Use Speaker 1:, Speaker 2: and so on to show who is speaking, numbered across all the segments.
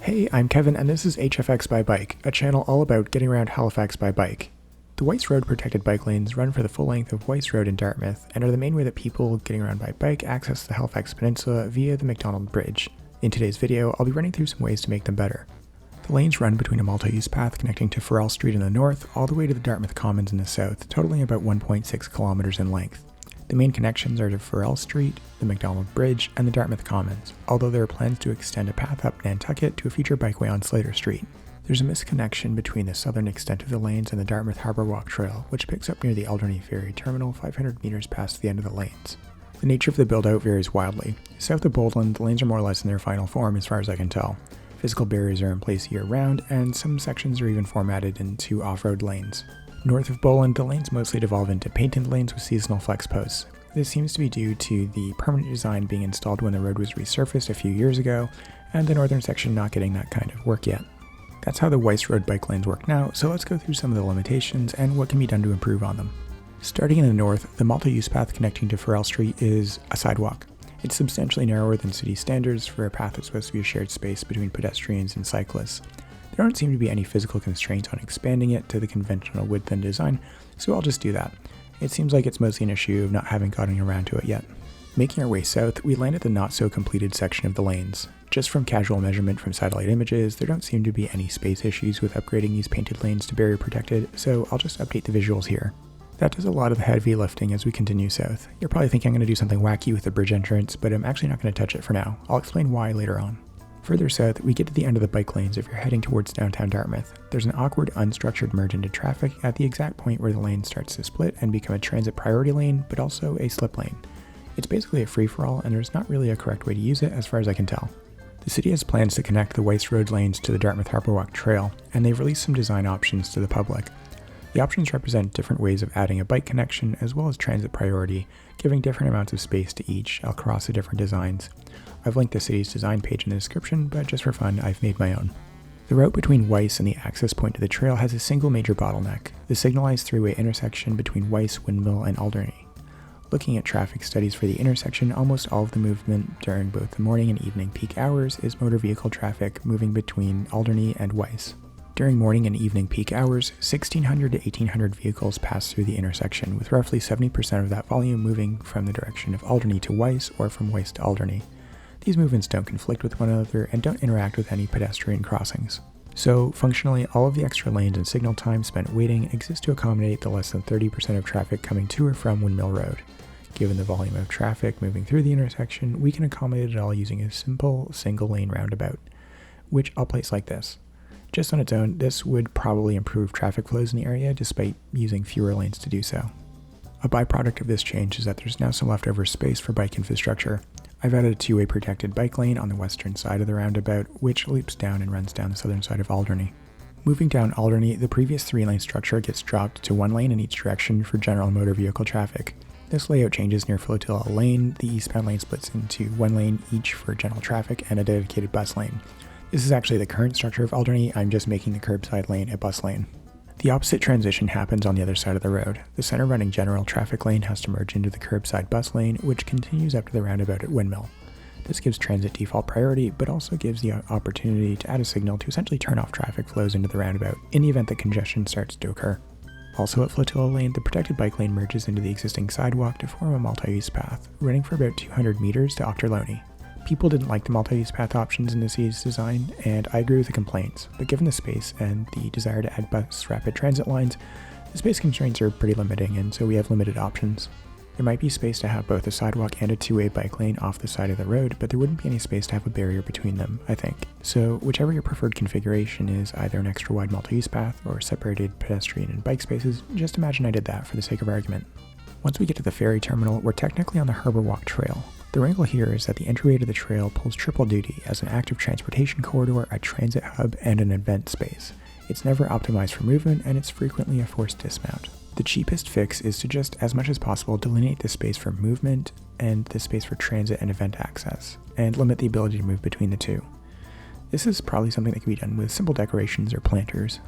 Speaker 1: Hey, I'm Kevin and this is HFX by Bike, a channel all about getting around Halifax by bike. The Wyse Road protected bike lanes run for the full length of Wyse Road in Dartmouth and are the main way that people getting around by bike access the Halifax Peninsula via the Macdonald Bridge. In today's video, I'll be running through some ways to make them better. The lanes run between a multi-use path connecting to Farrell Street in the north all the way to the Dartmouth Commons in the south, totaling about 1.6 kilometers in length. The main connections are to Farrell Street, the Macdonald Bridge, and the Dartmouth Commons, although there are plans to extend a path up Nantucket to a future bikeway on Slater Street. There's a misconnection between the southern extent of the lanes and the Dartmouth Harbour Walk Trail, which picks up near the Alderney Ferry Terminal 500 meters past the end of the lanes. The nature of the build-out varies wildly. South of Boldland, the lanes are more or less in their final form as far as I can tell. Physical barriers are in place year-round, and some sections are even formatted into off-road lanes. North of Boldland, the lanes mostly devolve into painted lanes with seasonal flex posts. This seems to be due to the permanent design being installed when the road was resurfaced a few years ago, and the northern section not getting that kind of work yet. That's how the Wyse Road bike lanes work now, so let's go through some of the limitations and what can be done to improve on them. Starting in the north, the multi-use path connecting to Farrell Street is a sidewalk. It's substantially narrower than city standards for a path that's supposed to be a shared space between pedestrians and cyclists. There don't seem to be any physical constraints on expanding it to the conventional width and design, so I'll just do that. It seems like it's mostly an issue of not having gotten around to it yet. Making our way south, we land at the not-so-completed section of the lanes. Just from casual measurement from satellite images, there don't seem to be any space issues with upgrading these painted lanes to barrier protected, so I'll just update the visuals here. That does a lot of the heavy lifting as we continue south. You're probably thinking I'm going to do something wacky with the bridge entrance, but I'm actually not going to touch it for now. I'll explain why later on. Further south, we get to the end of the bike lanes if you're heading towards downtown Dartmouth. There's an awkward, unstructured merge into traffic at the exact point where the lane starts to split and become a transit priority lane, but also a slip lane. It's basically a free-for-all, and there's not really a correct way to use it as far as I can tell. The city has plans to connect the Wyse Road lanes to the Dartmouth Harbour Walk Trail, and they've released some design options to the public. The options represent different ways of adding a bike connection as well as transit priority, giving different amounts of space to each across the different designs. I've linked the city's design page in the description, but just for fun, I've made my own. The route between Wyse and the access point to the trail has a single major bottleneck, the signalized three-way intersection between Wyse, Windmill, and Alderney. Looking at traffic studies for the intersection, almost all of the movement during both the morning and evening peak hours is motor vehicle traffic moving between Alderney and Wyse. During morning and evening peak hours, 1,600 to 1,800 vehicles pass through the intersection, with roughly 70% of that volume moving from the direction of Alderney to Wyse or from Wyse to Alderney. These movements don't conflict with one another and don't interact with any pedestrian crossings. So, functionally, all of the extra lanes and signal time spent waiting exist to accommodate the less than 30% of traffic coming to or from Windmill Road. Given the volume of traffic moving through the intersection, we can accommodate it all using a simple single-lane roundabout, which I'll place like this. Just on its own, this would probably improve traffic flows in the area despite using fewer lanes to do so. A byproduct of this change is that there's now some leftover space for bike infrastructure. I've added a two-way protected bike lane on the western side of the roundabout, which loops down and runs down the southern side of Alderney. Moving down Alderney, the previous three-lane structure gets dropped to one lane in each direction for general motor vehicle traffic. This layout changes near Flotilla Lane. The eastbound lane splits into one lane each for general traffic and a dedicated bus lane. This is actually the current structure of Alderney, I'm just making the curbside lane a bus lane. The opposite transition happens on the other side of the road. The center running general traffic lane has to merge into the curbside bus lane, which continues up to the roundabout at Windmill. This gives transit default priority, but also gives the opportunity to add a signal to essentially turn off traffic flows into the roundabout in the event that congestion starts to occur. Also at Flotilla Lane, the protected bike lane merges into the existing sidewalk to form a multi-use path, running for about 200 meters to Ochterlony. People didn't like the multi-use path options in the city's design, and I agree with the complaints, but given the space and the desire to add bus rapid transit lines, the space constraints are pretty limiting, and so we have limited options. There might be space to have both a sidewalk and a two-way bike lane off the side of the road, but there wouldn't be any space to have a barrier between them, I think. So whichever your preferred configuration is, either an extra wide multi-use path or separated pedestrian and bike spaces, just imagine I did that for the sake of argument. Once we get to the ferry terminal, we're technically on the Harbour Walk Trail. The wrinkle here is that the entryway to the trail pulls triple duty as an active transportation corridor, a transit hub, and an event space. It's never optimized for movement, and it's frequently a forced dismount. The cheapest fix is to just, as much as possible, delineate the space for movement and the space for transit and event access, and limit the ability to move between the two. This is probably something that can be done with simple decorations or planters.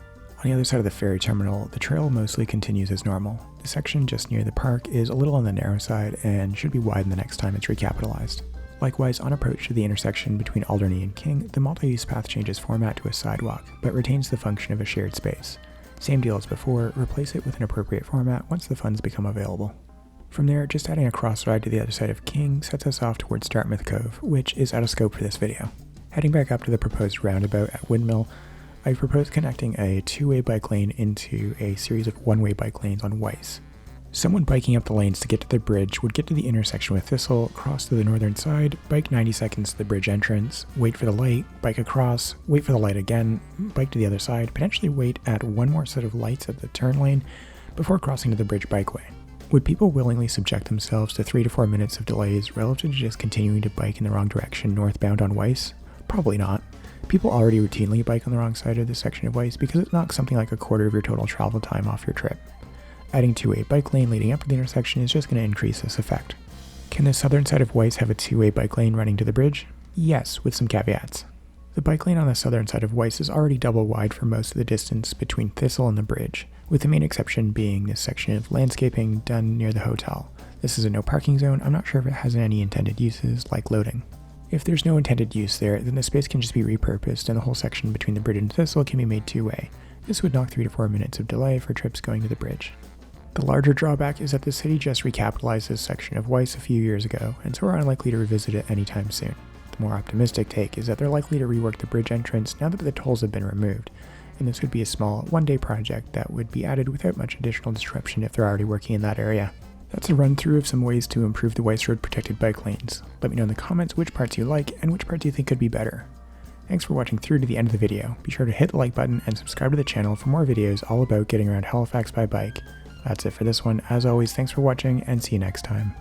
Speaker 1: On the other side of the ferry terminal, the trail mostly continues as normal. The section just near the park is a little on the narrow side and should be widened the next time it's recapitalized. Likewise, on approach to the intersection between Alderney and King, the multi-use path changes format to a sidewalk, but retains the function of a shared space. Same deal as before, replace it with an appropriate format once the funds become available. From there, just adding a crossride to the other side of King sets us off towards Dartmouth Cove, which is out of scope for this video. Heading back up to the proposed roundabout at Windmill, I propose connecting a two-way bike lane into a series of one-way bike lanes on Wyse. Someone biking up the lanes to get to the bridge would get to the intersection with Thistle, cross to the northern side, bike 90 seconds to the bridge entrance, wait for the light, bike across, wait for the light again, bike to the other side, potentially wait at one more set of lights at the turn lane before crossing to the bridge bikeway. Would people willingly subject themselves to 3 to 4 minutes of delays relative to just continuing to bike in the wrong direction northbound on Wyse? Probably not. People already routinely bike on the wrong side of this section of Wyse because it knocks something like a quarter of your total travel time off your trip. Adding to a bike lane leading up to the intersection is just going to increase this effect. Can the southern side of Wyse have a two-way bike lane running to the bridge? Yes, with some caveats. The bike lane on the southern side of Wyse is already double wide for most of the distance between Thistle and the bridge, with the main exception being this section of landscaping done near the hotel. This is a no parking zone. I'm not sure if it has any intended uses, like loading. If there's no intended use there, then the space can just be repurposed and the whole section between the bridge and Thistle can be made two-way. This would knock 3 to 4 minutes of delay for trips going to the bridge. The larger drawback is that the city just recapitalized this section of Wyse a few years ago, and so we're unlikely to revisit it anytime soon. The more optimistic take is that they're likely to rework the bridge entrance now that the tolls have been removed, and this would be a small, one-day project that would be added without much additional disruption if they're already working in that area. That's a run-through of some ways to improve the Wyse Road protected bike lanes. Let me know in the comments which parts you like and which parts you think could be better. Thanks for watching through to the end of the video. Be sure to hit the like button and subscribe to the channel for more videos all about getting around Halifax by bike. That's it for this one. As always, thanks for watching and see you next time.